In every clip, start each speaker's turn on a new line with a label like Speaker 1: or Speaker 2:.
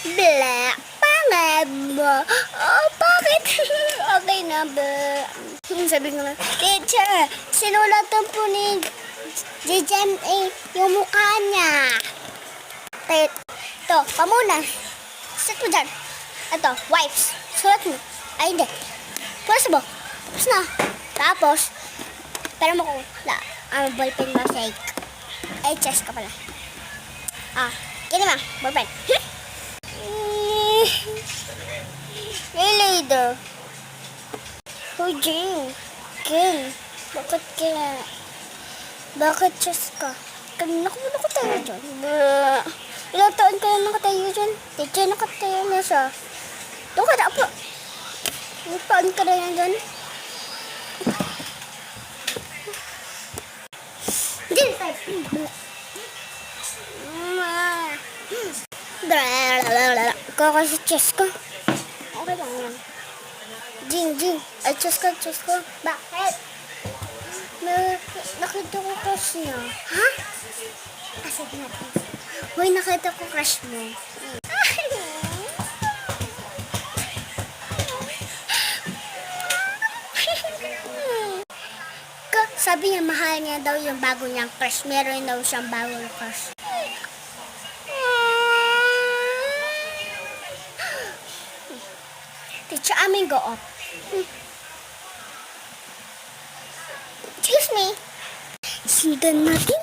Speaker 1: Black. Pangit mo. Oh, bakit? Okay na ba? Sabi ko na, teacher, sinulatan po ni JJMA yung mukha niya. Ito, pamunas. Set mo dyan. Ito, wipes. Sulat mo. Ay, hindi. Punas mo. Tapos na. Tapos, pero mo ko, ballpen ba fake? Ay, chest ka pala. Kini ma, ballpen. Later. Oh, Jane. Ken, bakit kaya? Bakit chest ka? Kanina ko nakatayo dyan. Ilang taon kayo nakatayo dyan? Teacher, nakatayo na siya. Doon ka na po. Ilang taon ka na yan dyan? Hindi, ikaw kasi chest ko. Okay lang yan. Jing. Ay, chest ko. Bakit? Nakita ko crush niya. Ha? Sabi natin. Hoy, nakita ko crush mo. Sabi niya, mahal niya daw yung bago niyang crush. Meron daw siyang bagong crush. Teacher, amin go up. Excuse me. Sundan natin.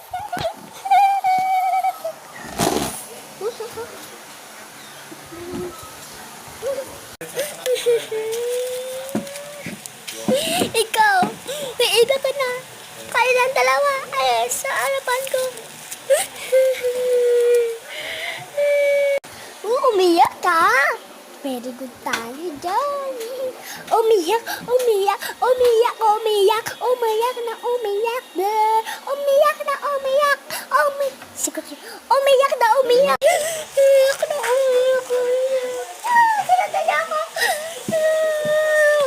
Speaker 1: Ikaw, may iba ka na. Kayo lang dalawa. Ay, sa harapan ko. Umiyak ka. Very good tayo dyan. Umiyak na. Umiyak. Umiyak na. Sinadaya ko.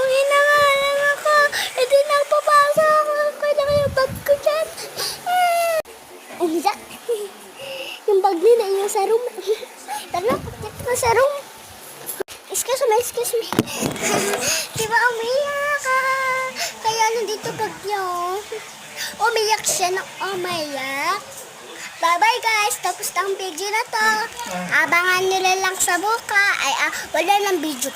Speaker 1: Hinangalan ako. Hindi na papasok. Kailangan yung bag ko dyan. Umiyak. Yung bag nila yung sa room. Tara, pagkat ko sa room. Excuse me. Diba umiyak ka? Kaya nandito bag niyo. Umiyak siya ng umiyak. Bye-bye guys. Tapos na ang video na to. Abangan nyo lang sa buka. Wala ng video.